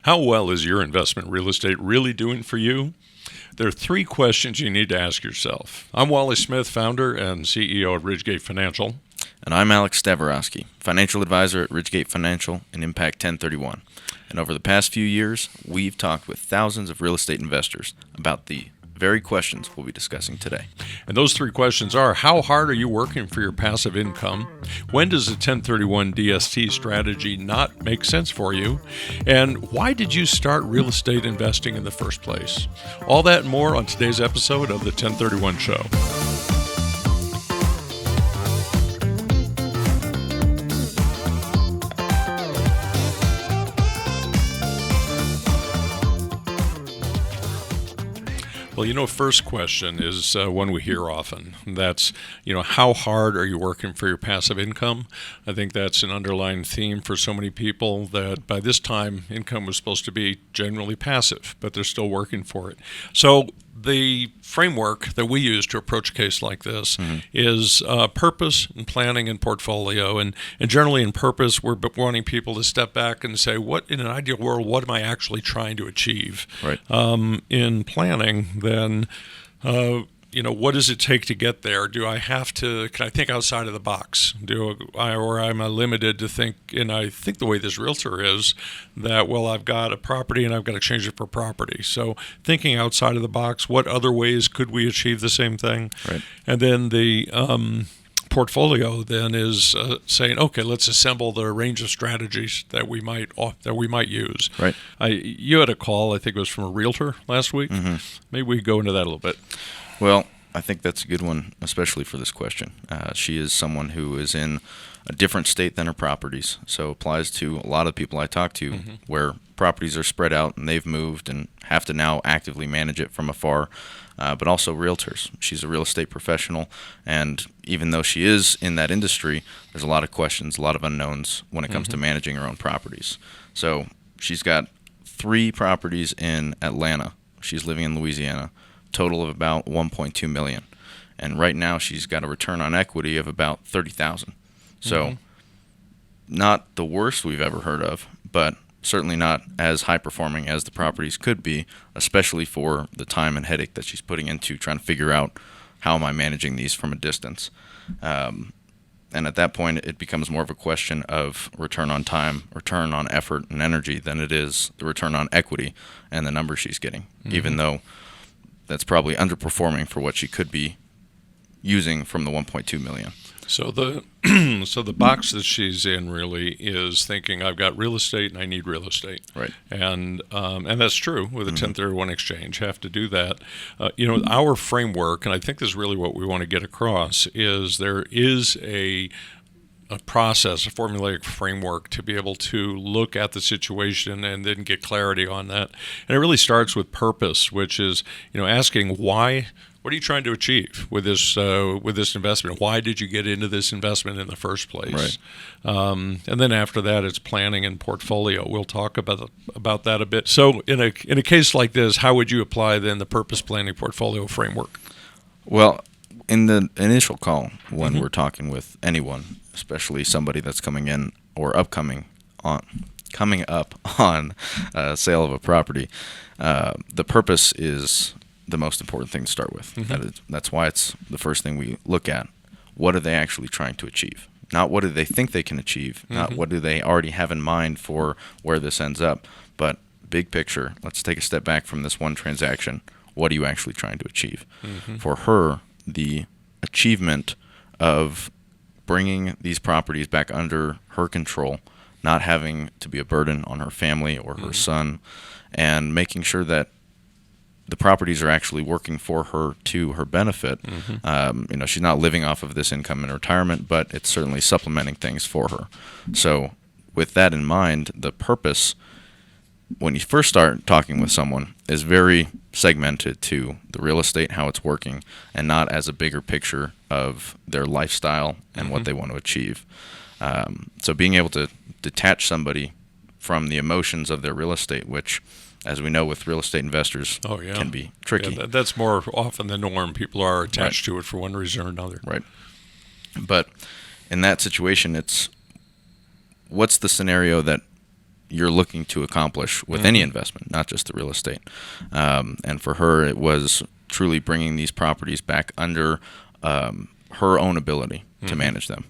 How well is your investment real estate really doing for you? There are three questions you need to ask yourself. I'm Wally Smith, founder and CEO of Ridgegate Financial. And I'm Alex Stavorowski, financial advisor at Ridgegate Financial and Impact 1031. And over the past few years, we've talked with thousands of real estate investors about the very questions we'll be discussing today. And those three questions are: how hard are you working for your passive income? When does a 1031 DST strategy not make sense for you? And why did you start real estate investing in the first place? All that and more on today's episode of the 1031 Show. Well, first question is one we hear often. That's, how hard are you working for your passive income? I think that's an underlying theme for so many people that by this time, income was supposed to be generally passive, but they're still working for it. So the framework that we use to approach a case like this is purpose and planning and portfolio. And generally in purpose, we're wanting people to step back and say, what in an ideal world, what am I actually trying to achieve? Right. In planning, then what does it take to get there? Can I think outside of the box? Or am I limited to think, and I think the way this realtor is, that, I've got a property and I've got to change it for property. So thinking outside of the box, what other ways could we achieve the same thing? Right. And then the portfolio then is saying, okay, let's assemble the range of strategies that we might use. Right. You had a call, I think it was from a realtor last week. Maybe we go into that a little bit. Well, I think that's a good one, especially for this question. She is someone who is in a different state than her properties, so applies to a lot of people I talk to where properties are spread out and they've moved and have to now actively manage it from afar, but also realtors. She's a real estate professional, and even though she is in that industry, there's a lot of questions, a lot of unknowns when it comes to managing her own properties. So she's got 3 properties in Atlanta. She's living in Louisiana. Total of about $1.2 million, and right now she's got a return on equity of about $30,000. So, not the worst we've ever heard of, but certainly not as high performing as the properties could be, especially for the time and headache that she's putting into trying to figure out how am I managing these from a distance. And at that point, it becomes more of a question of return on time, return on effort and energy than it is the return on equity and the numbers she's getting, even though that's probably underperforming for what she could be using from the 1.2 million. So the box that she's in really is thinking, I've got real estate and I need real estate. Right. And that's true with a 1031 exchange. Have to do that. Our framework, and I think this is really what we want to get across, is there is a process, a formulaic framework to be able to look at the situation and then get clarity on that. And it really starts with purpose, which is, asking why. What are you trying to achieve with this investment? Why did you get into this investment in the first place? Right. And then after that, it's planning and portfolio. We'll talk about that a bit. So in a case like this, how would you apply then the purpose planning portfolio framework? Well, in the initial call, when we're talking with anyone, especially somebody that's coming in or coming up on sale of a property, the purpose is the most important thing to start with. That's why it's the first thing we look at. What are they actually trying to achieve? Not what do they think they can achieve, not what do they already have in mind for where this ends up, but big picture. Let's take a step back from this one transaction. What are you actually trying to achieve? For her, the achievement of bringing these properties back under her control, not having to be a burden on her family or her son, and making sure that the properties are actually working for her to her benefit. She's not living off of this income in retirement, but it's certainly supplementing things for her. So with that in mind, the purpose, when you first start talking with someone, is very segmented to the real estate, how it's working, and not as a bigger picture of their lifestyle and what they want to achieve. So being able to detach somebody from the emotions of their real estate, which, as we know with real estate investors, can be tricky. Yeah, that's more often the norm. People are attached to it for one reason or another. Right. But in that situation, it's what's the scenario that you're looking to accomplish with any investment, not just the real estate. And for her, it was truly bringing these properties back under her own ability to manage them.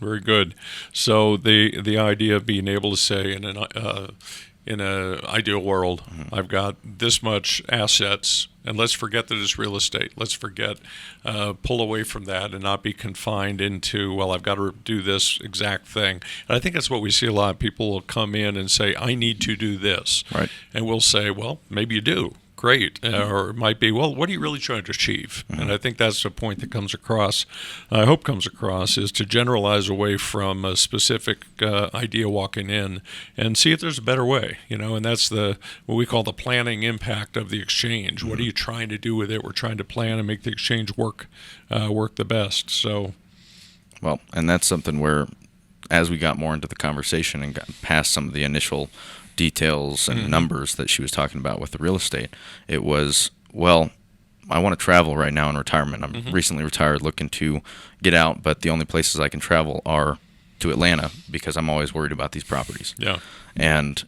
Very good. So the idea of being able to say in an ideal world, I've got this much assets, and let's forget that it's real estate. Let's pull away from that and not be confined into, well, I've got to do this exact thing. And I think that's what we see a lot. People will come in and say, I need to do this. Right. And we'll say, well, maybe you do. Great. Or it might be, well, what are you really trying to achieve? And I think that's the point that comes across, I hope comes across, is to generalize away from a specific idea walking in and see if there's a better way, and that's what we call the planning impact of the exchange. What are you trying to do with it? We're trying to plan and make the exchange work the best. So, well, and that's something where, as we got more into the conversation and got past some of the initial details and numbers that she was talking about with the real estate, it was, well, I want to travel right now in retirement. I'm recently retired, looking to get out, but the only places I can travel are to Atlanta because I'm always worried about these properties. Yeah. And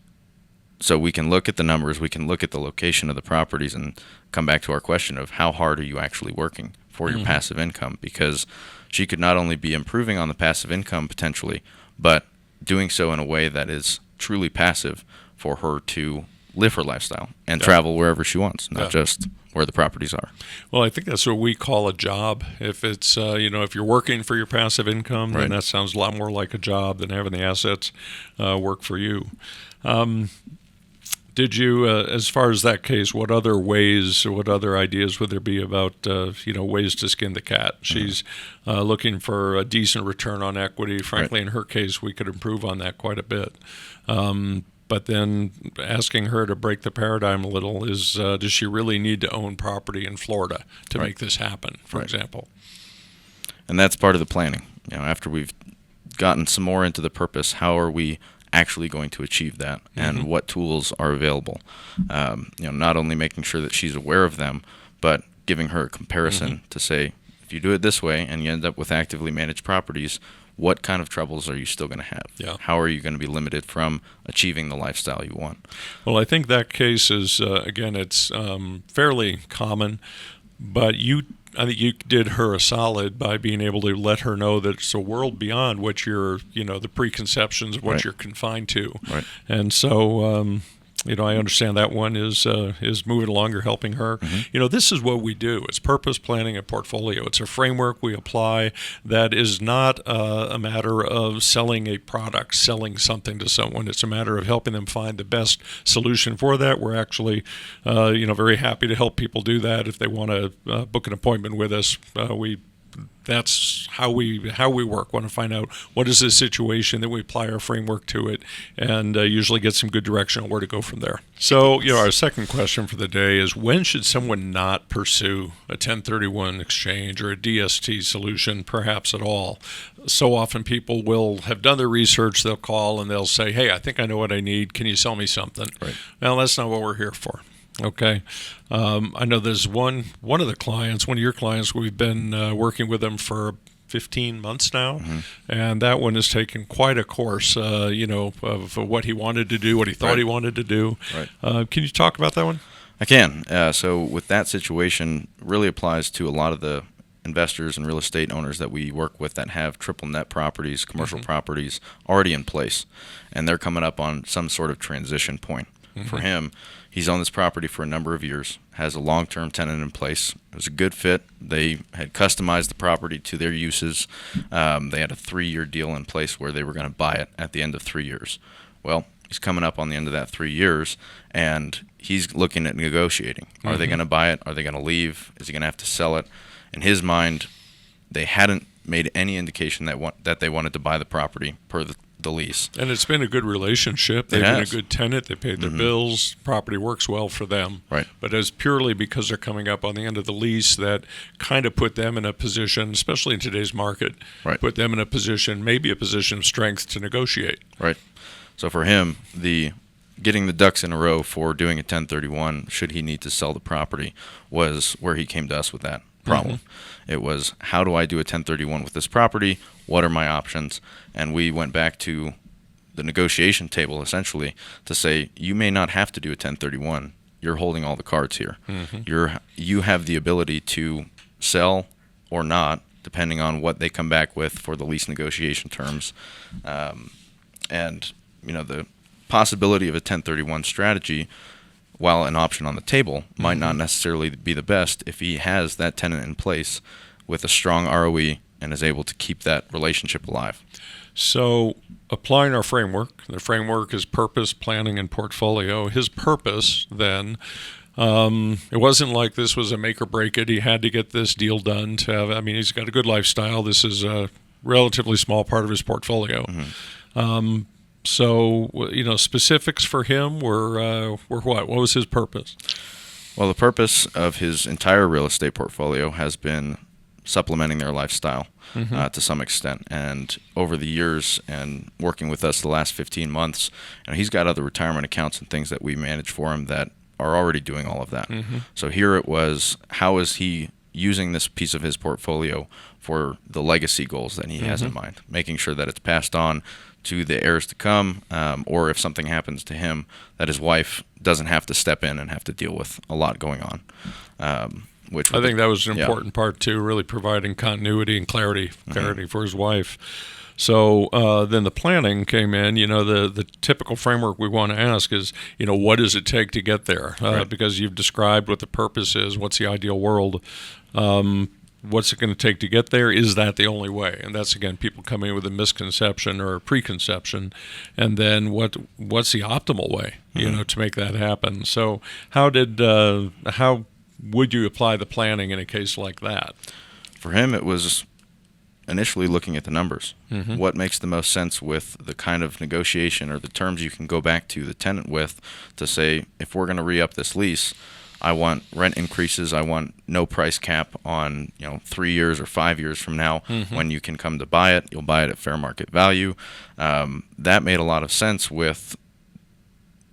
so we can look at the numbers, we can look at the location of the properties and come back to our question of how hard are you actually working for your passive income, because she could not only be improving on the passive income potentially, but doing so in a way that is truly passive for her to live her lifestyle and travel wherever she wants, not just where the properties are. Well, I think that's what we call a job. If it's, if you're working for your passive income, then that sounds a lot more like a job than having the assets work for you. Did you, as far as that case, what other ideas would there be about, ways to skin the cat? She's looking for a decent return on equity. Frankly, in her case, we could improve on that quite a bit. But then asking her to break the paradigm a little is, does she really need to own property in Florida to make this happen, for example? And that's part of the planning. After we've gotten some more into the purpose, how are we actually going to achieve that, and what tools are available? Not only making sure that she's aware of them, but giving her a comparison to say, if you do it this way and you end up with actively managed properties, what kind of troubles are you still going to have? Yeah. How are you going to be limited from achieving the lifestyle you want? Well, I think that case is, again, it's fairly common, but I think you did her a solid by being able to let her know that it's a world beyond what you're, the preconceptions of what you're confined to. Right. And so, I understand that one is moving along. You're helping her. This is what we do. It's purpose planning a portfolio. It's a framework we apply that is not a matter of selling a product, selling something to someone. It's a matter of helping them find the best solution for that. We're actually, very happy to help people do that. If they want to book an appointment with us, that's how we work. Want to find out what is the situation, then we apply our framework to it, and usually get some good direction on where to go from there. So, our second question for the day is, when should someone not pursue a 1031 exchange or a DST solution, perhaps at all? So often people will have done their research, they'll call and they'll say, hey, I think I know what I need. Can you sell me something? Right. Well, that's not what we're here for. Okay. I know there's one of your clients, we've been working with them for 15 months now, and that one has taken quite a course, of what he wanted to do, what he thought he wanted to do. Right. Can you talk about that one? I can. So with that situation, really applies to a lot of the investors and real estate owners that we work with that have triple net properties, commercial properties already in place, and they're coming up on some sort of transition point. For him, he's owned this property for a number of years, has a long-term tenant in place. It was a good fit. They had customized the property to their uses. They had a 3-year deal in place where they were going to buy it at the end of 3 years. Well, he's coming up on the end of that 3 years, and he's looking at negotiating. Are they going to buy it? Are they going to leave? Is he going to have to sell it? In his mind, they hadn't made any indication that they wanted to buy the property per the lease. And it's been a good relationship. They've been a good tenant. They paid their bills. Property works well for them. Right. But it's purely because they're coming up on the end of the lease that kind of put them in a position, especially in today's market, put them in a position, maybe a position of strength to negotiate. Right. So for him, getting the ducks in a row for doing a 1031, should he need to sell the property, was where he came to us with that problem. It was, how do I do a 1031 with this property? What are my options? And we went back to the negotiation table essentially to say you may not have to do a 1031. You're holding all the cards here. You have the ability to sell or not, depending on what they come back with for the lease negotiation terms. And the possibility of a 1031 strategy, while an option on the table, might not necessarily be the best if he has that tenant in place with a strong ROE and is able to keep that relationship alive. So, applying our framework, the framework is purpose, planning, and portfolio. His purpose, then, it wasn't like this was a make or break it. He had to get this deal done to have, I mean, he's got a good lifestyle. This is a relatively small part of his portfolio. So, specifics for him were what? What was his purpose? Well, the purpose of his entire real estate portfolio has been supplementing their lifestyle to some extent. And over the years and working with us the last 15 months, he's got other retirement accounts and things that we manage for him that are already doing all of that. So here it was, how is he using this piece of his portfolio for the legacy goals that he has in mind, making sure that it's passed on to the heirs to come, or if something happens to him, that his wife doesn't have to step in and have to deal with a lot going on. Which I think that was an important part too, really providing continuity and clarity for his wife. So then the planning came in. The typical framework we want to ask is, what does it take to get there? Because you've described what the purpose is, what's the ideal world, what's it going to take to get there? Is that the only way? And that's, again, people coming in with a misconception or a preconception. And then what's the optimal way, to make that happen? So how would you apply the planning in a case like that? For him, it was initially looking at the numbers. What makes the most sense with the kind of negotiation or the terms you can go back to the tenant with to say, if we're going to re-up this lease, I want rent increases. I want no price cap on 3 years or 5 years from now. When you can come to buy it, you'll buy it at fair market value. That made a lot of sense with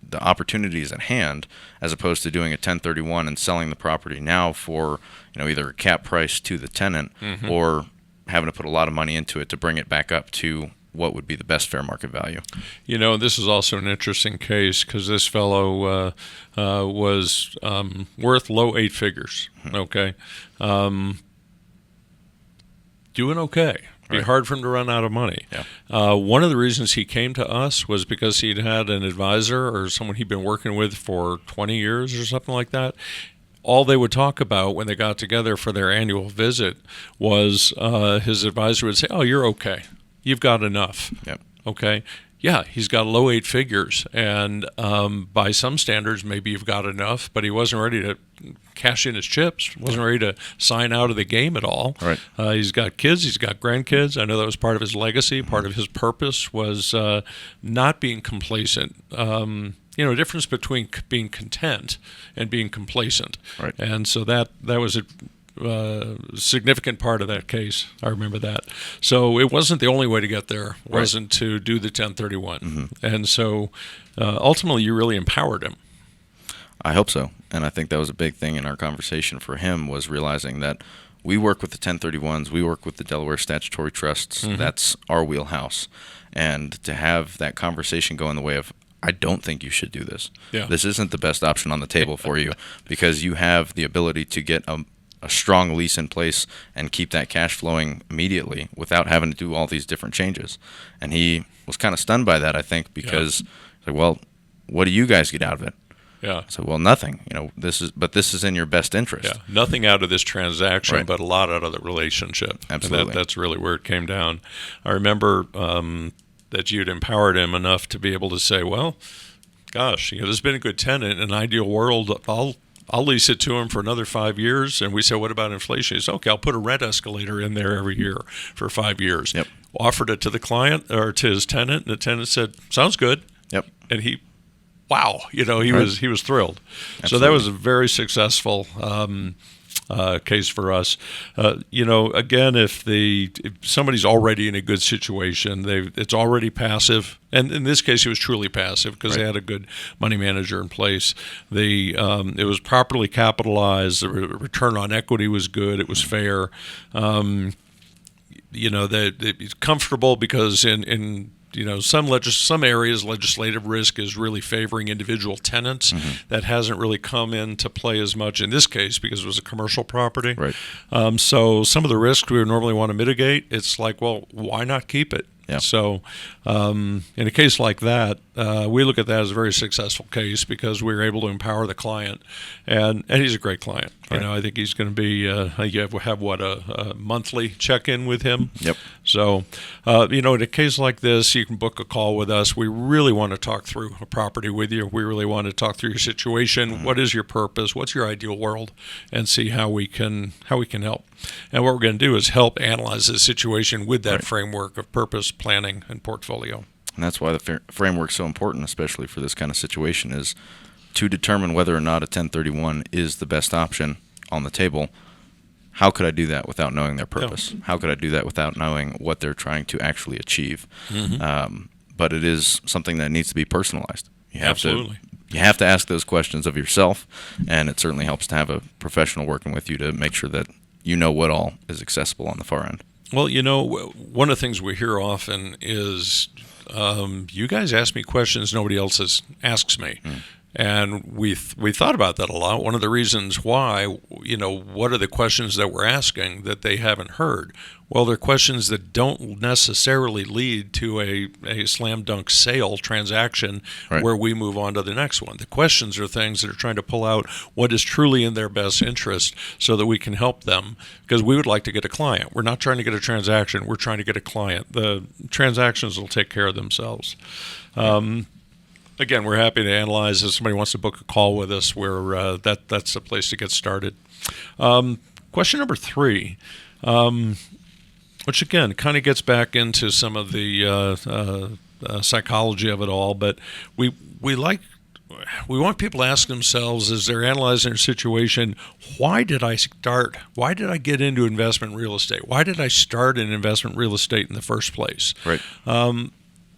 the opportunities at hand, as opposed to doing a 1031 and selling the property now for either a cap price to the tenant or having to put a lot of money into it to bring it back up to what would be the best fair market value. This is also an interesting case because this fellow was worth low 8 figures. Okay, doing okay. Be hard for him to run out of money. One of the reasons he came to us was because he'd had an advisor or someone he'd been working with for 20 years or something like that. All they would talk about when they got together for their annual visit was his advisor would say, "Oh, you're okay. You've got enough." Okay. Yeah, he's got low 8 figures, and by some standards, maybe you've got enough, but he wasn't ready to cash in his chips, wasn't ready to sign out of the game at all. He's got kids, he's got grandkids. I know that was part of his legacy. Part of his purpose was not being complacent. A difference between being content and being complacent. And so that was a significant part of that case. I remember that. So it wasn't the only way to get there. It wasn't to do the 1031. And so ultimately you really empowered him. I hope so. And I think that was a big thing in our conversation for him, was realizing that we work with the 1031s, we work with the Delaware statutory trusts. That's our wheelhouse. And to have that conversation go in the way of, I don't think you should do this. This isn't the best option on the table for you, because you have the ability to get a strong lease in place and keep that cash flowing immediately without having to do all these different changes. And he was kind of stunned by that, I think, because like, well, what do you guys get out of it? So, well, nothing. This is in your best interest. Nothing out of this transaction, but a lot out of the relationship. Absolutely. And that's really where it came down. I remember that you'd empowered him enough to be able to say, well, gosh, this has been a good tenant. In an ideal world, I'll lease it to him for another 5 years. And we said, what about inflation? He said, okay, I'll put a rent escalator in there every year for 5 years. Offered it to the client or to his tenant, and the tenant said, sounds good. And he, wow, he was thrilled. Absolutely. So that was a very successful case for us. Again, if somebody's already in a good situation, it's already passive, and in this case, it was truly passive because they had a good money manager in place. It was properly capitalized. The return on equity was good. It was fair. It's comfortable because in some areas legislative risk is really favoring individual tenants. That hasn't really come into play as much in this case because it was a commercial property. Right. So some of the risks we would normally want to mitigate, it's like, well, why not keep it? Yeah. So in a case like that, we look at that as a very successful case because we were able to empower the client, and he's a great client. Right. I think he's going to be. You have a monthly check-in with him. Yep. So in a case like this, you can book a call with us. We really want to talk through a property with you. We really want to talk through your situation. What is your purpose? What's your ideal world? And see how we can help. And what we're going to do is help analyze the situation with that framework of purpose, planning, and portfolio. And that's why the framework's so important, especially for this kind of situation, is to determine whether or not a 1031 is the best option on the table. How could I do that without knowing their purpose? How could I do that without knowing what they're trying to actually achieve? But it is something that needs to be personalized. Absolutely. You have to ask those questions of yourself, and it certainly helps to have a professional working with you to make sure that you know what all is accessible on the far end. Well, one of the things we hear often is you guys ask me questions nobody else asks me. And we thought about that a lot. One of the reasons why, what are the questions that we're asking that they haven't heard? Well, they're questions that don't necessarily lead to a slam dunk sale transaction where we move on to the next one. The questions are things that are trying to pull out what is truly in their best interest so that we can help them, because we would like to get a client. We're not trying to get a transaction. We're trying to get a client. The transactions will take care of themselves. Again, we're happy to analyze. If somebody wants to book a call with us, that's the place to get started. Question number 3, which again kind of gets back into some of the psychology of it all, but we want people to ask themselves as they're analyzing their situation, why did I start? Why did I get into investment real estate? Why did I start in investment real estate in the first place? Right.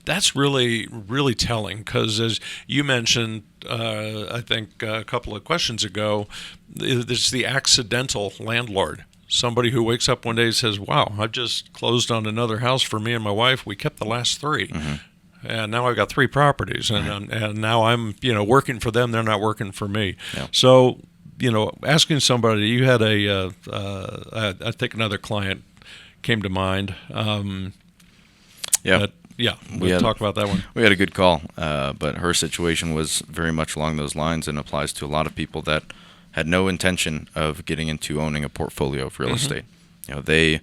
That's really, really telling because, as you mentioned, I think a couple of questions ago, there's the accidental landlord. Somebody who wakes up one day and says, wow, I've just closed on another house for me and my wife. We kept the last 3. And now I've got 3 properties. And now I'm working for them. They're not working for me. Yeah. So, asking somebody, you had I think another client came to mind. We'll talk about that one. We had a good call, but her situation was very much along those lines and applies to a lot of people that had no intention of getting into owning a portfolio of real estate. They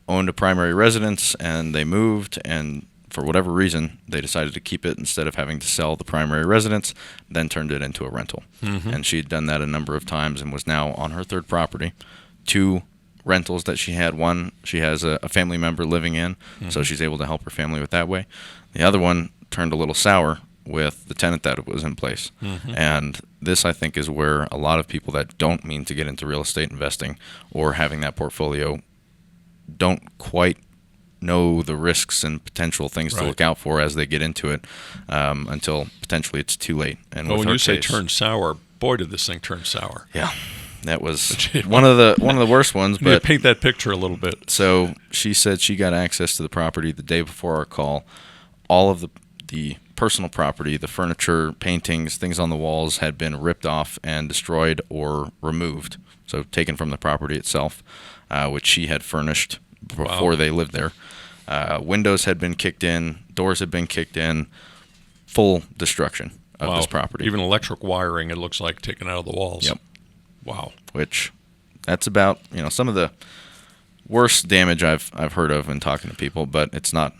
owned a primary residence and they moved, and for whatever reason, they decided to keep it instead of having to sell the primary residence, then turned it into a rental. And she'd done that a number of times and was now on her 3rd property. 2 rentals that she had. One, she has a family member living in, so she's able to help her family with that way. The other one turned a little sour with the tenant that was in place. And this, I think, is where a lot of people that don't mean to get into real estate investing or having that portfolio don't quite know the risks and potential things to look out for as they get into it until potentially it's too late. And when you say turn sour, boy, did this thing turn sour. Yeah. That was one of the worst ones. But paint that picture a little bit. So she said she got access to the property the day before our call. All of the personal property, the furniture, paintings, things on the walls had been ripped off and destroyed or removed. So taken from the property itself, which she had furnished before they lived there. Windows had been kicked in, doors had been kicked in, full destruction of this property. Even electric wiring, it looks like, taken out of the walls. Yep. Wow. Which, that's about some of the worst damage I've heard of in talking to people, but it's not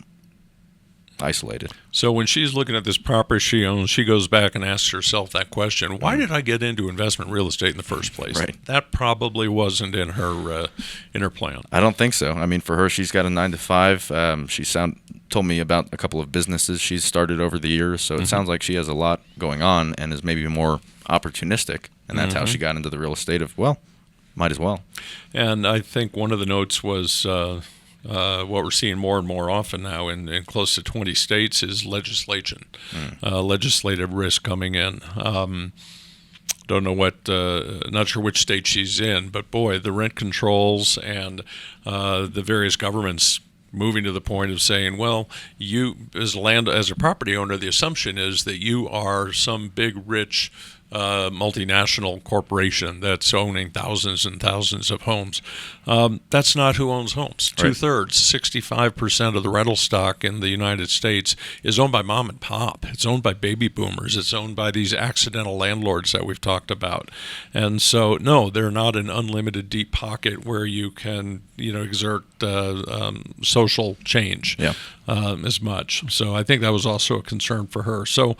isolated. So when she's looking at this property she owns, she goes back and asks herself that question: why did I get into investment real estate in the first place? Right. That probably wasn't in her plan. I don't think so. I mean, for her, she's got a 9-to-5. She told me about a couple of businesses she's started over the years, so it sounds like she has a lot going on and is maybe more opportunistic. And that's how she got into the real estate of, might as well. And I think one of the notes was what we're seeing more and more often now in close to 20 states is legislation, legislative risk coming in. Don't know not sure which state she's in, but boy, the rent controls and the various governments moving to the point of saying, well, you as a property owner, the assumption is that you are some big rich multinational corporation that's owning thousands and thousands of homes. That's not who owns homes. Right. 2/3, 65% of the rental stock in the United States is owned by mom and pop. It's owned by baby boomers. It's owned by these accidental landlords that we've talked about. And so, no, they're not an unlimited deep pocket where you can, exert social change as much. So I think that was also a concern for her. So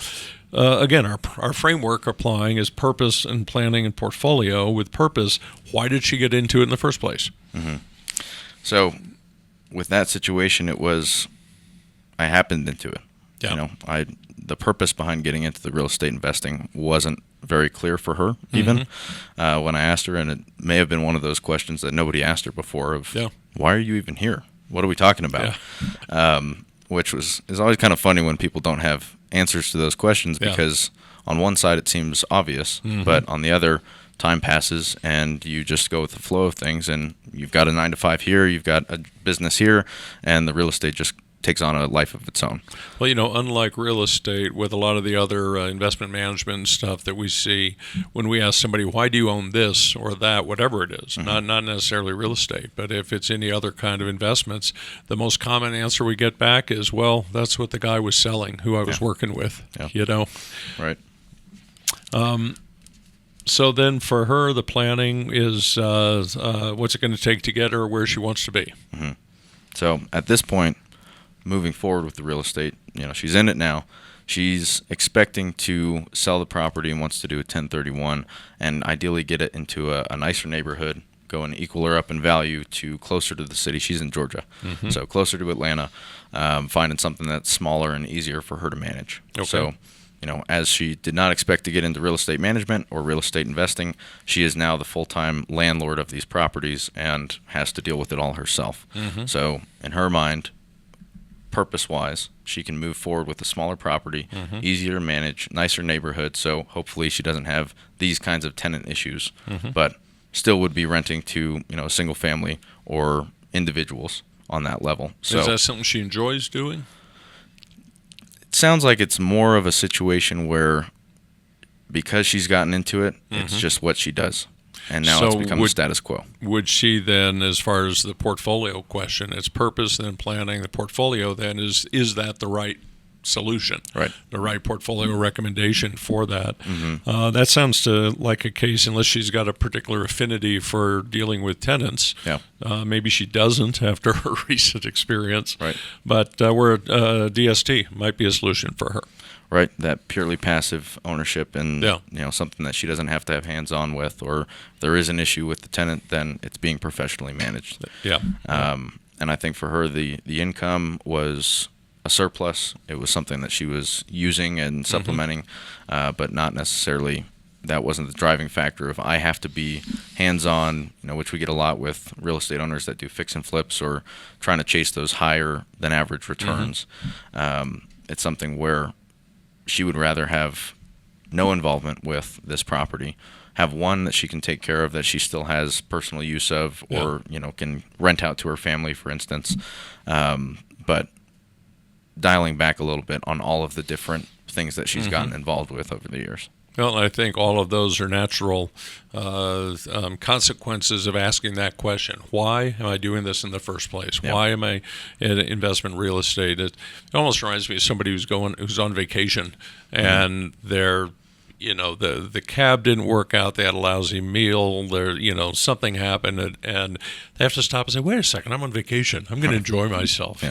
again, our framework applying is purpose and planning and portfolio. With purpose, why did she get into it in the first place? Mm-hmm. So with that situation, it was I happened into it. Yeah. The purpose behind getting into the real estate investing wasn't very clear for her even when I asked her, and it may have been one of those questions that nobody asked her before of why are you even here? What are we talking about? Which is always kind of funny when people don't have answers to those questions, because on one side it seems obvious, but on the other, time passes and you just go with the flow of things, and you've got a 9-to-5 here, you've got a business here, and the real estate just takes on a life of its own. Well, unlike real estate, with a lot of the other investment management stuff that we see, when we ask somebody, why do you own this or that, whatever it is, not necessarily real estate, but if it's any other kind of investments, the most common answer we get back is, well, that's what the guy was selling who I was working with, Right. So then for her, the planning is what's it going to take to get her where she wants to be. So at this point, moving forward with the real estate, she's in it now. She's expecting to sell the property and wants to do a 1031 and ideally get it into a nicer neighborhood, go and equal her up in value to closer to the city. She's in Georgia, so closer to Atlanta, finding something that's smaller and easier for her to manage. Okay. So, as she did not expect to get into real estate management or real estate investing, she is now the full-time landlord of these properties and has to deal with it all herself. So in her mind, purpose-wise, she can move forward with a smaller property, easier to manage, nicer neighborhood, so hopefully she doesn't have these kinds of tenant issues, but still would be renting to a single family or individuals on that level. So is that something she enjoys doing? It sounds like it's more of a situation where, because she's gotten into it, it's just what she does. And now it's become the status quo. Would she then, as far as the portfolio question, it's purpose, then planning, the portfolio then is that the right solution? Right. The right portfolio recommendation for that. That sounds like a case, unless she's got a particular affinity for dealing with tenants. Maybe she doesn't after her recent experience. Right. But where a DST might be a solution for her. Right, that purely passive ownership, and something that she doesn't have to have hands-on with, or if there is an issue with the tenant, then it's being professionally managed. And I think for her, the income was a surplus. It was something that she was using and supplementing, but not necessarily. That wasn't the driving factor of I have to be hands-on, which we get a lot with real estate owners that do fix and flips or trying to chase those higher than average returns. It's something where she would rather have no involvement with this property, have one that she can take care of that she still has personal use of, or can rent out to her family, for instance, but dialing back a little bit on all of the different things that she's gotten involved with over the years. Well, I think all of those are natural consequences of asking that question. Why am I doing this in the first place? Why am I in investment real estate? It almost reminds me of somebody who's on vacation, and they're the cab didn't work out. They had a lousy meal. Something happened, and they have to stop and say, "Wait a second, I'm on vacation. I'm going to enjoy myself."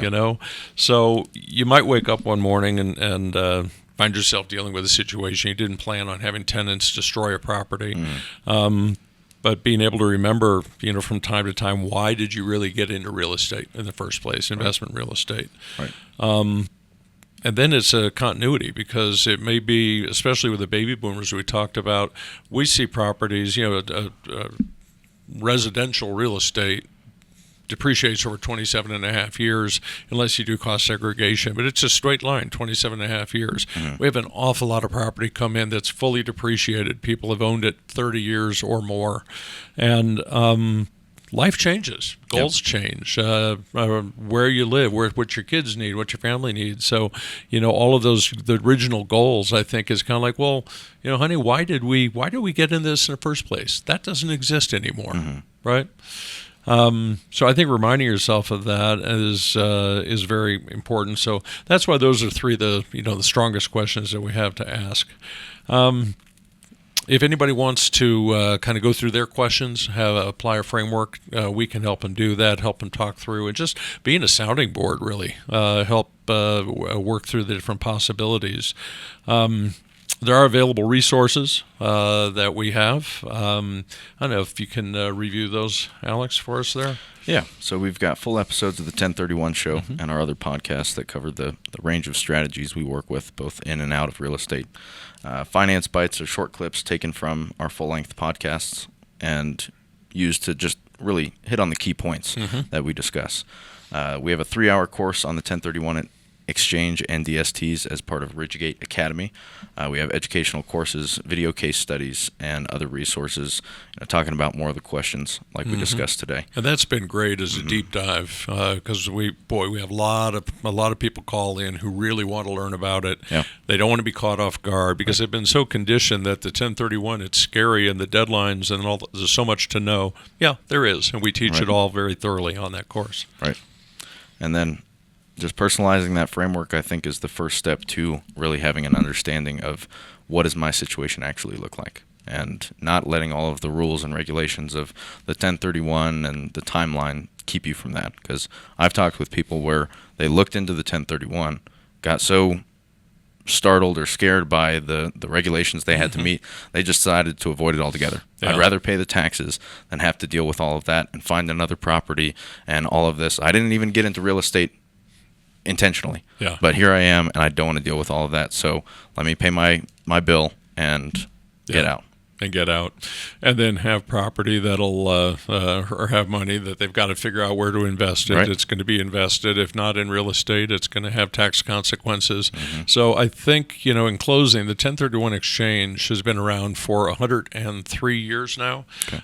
So you might wake up one morning and find yourself dealing with a situation you didn't plan on having tenants destroy a property. But being able to remember, from time to time, why did you really get into real estate in the first place, investment real estate? Right. And then it's a continuity, because it may be, especially with the baby boomers we talked about, we see properties, residential real estate depreciates over 27 and a half years unless you do cost segregation, but it's a straight line, 27 and a half years. We have an awful lot of property come in that's fully depreciated. People have owned it 30 years or more, and life changes, goals change, where you live, what your kids need, what your family needs. So, all of those, the original goals, I think, is kind of like, well, honey, why did we get in this in the first place? That doesn't exist anymore, right? So I think reminding yourself of that is very important. So that's why those are three of the strongest questions that we have to ask. If anybody wants to kind of go through their questions, apply a framework, we can help them do that, help them talk through, and just being a sounding board, really, help work through the different possibilities. There are available resources that we have. I don't know if you can review those, Alex, for us there. Yeah, so we've got full episodes of the 1031 show and our other podcasts that cover the range of strategies we work with, both in and out of real estate. Finance Bites are short clips taken from our full-length podcasts and used to just really hit on the key points that we discuss. We have a 3-hour course on the 1031 exchange and DSTs as part of Ridgegate Academy. We have educational courses, video case studies, and other resources talking about more of the questions like we discussed today. And that's been great as a deep dive because we have a lot of people call in who really want to learn about it. Yeah. They don't want to be caught off guard because they've been so conditioned that the 1031, it's scary, and the deadlines and all. There's so much to know. Yeah, there is, and we teach it all very thoroughly on that course. Right. And then just personalizing that framework, I think, is the first step to really having an understanding of what does my situation actually look like, and not letting all of the rules and regulations of the 1031 and the timeline keep you from that. Because I've talked with people where they looked into the 1031, got so startled or scared by the regulations they had to meet, they just decided to avoid it altogether. Yeah. I'd rather pay the taxes than have to deal with all of that and find another property and all of this. I didn't even get into real estate intentionally. Yeah. But here I am, and I don't want to deal with all of that. So let me pay my bill and get out. And get out, and then have property that'll or have money that they've got to figure out where to invest it. Right. It's going to be invested. If not in real estate, it's going to have tax consequences. So I think, in closing, the 1031 exchange has been around for 103 years now. Okay.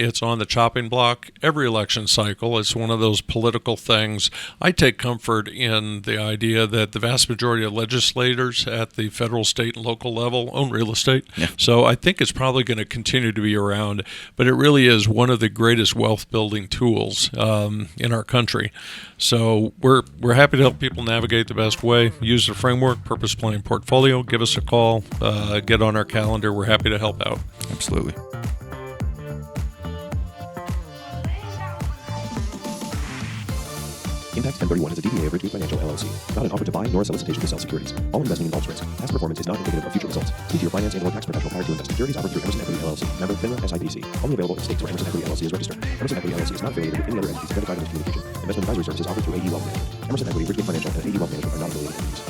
It's on the chopping block every election cycle. It's one of those political things. I take comfort in the idea that the vast majority of legislators at the federal, state, and local level own real estate. Yeah. So I think it's probably going to continue to be around, but it really is one of the greatest wealth building tools in our country. So we're happy to help people navigate the best way. Use the framework, Purpose Planning Portfolio. Give us a call. Get on our calendar. We're happy to help out. Absolutely. Impact 1031 is a DBA of Ridgegate Financial, LLC. Not an offer to buy nor a solicitation to sell securities. All investment involves risk. Past performance is not indicative of future results. Speak to your finance and/or tax professional prior to invest. Securities offered through Emerson Equity LLC. Member FINRA SIPC. Only available in states where Emerson Equity LLC is registered. Emerson Equity LLC is not affiliated with any other entities identified in this communication. Investment advisory services offered through AE Wealth Management. Emerson Equity, Ridgegate Financial, and AE Wealth Management are not affiliated entities.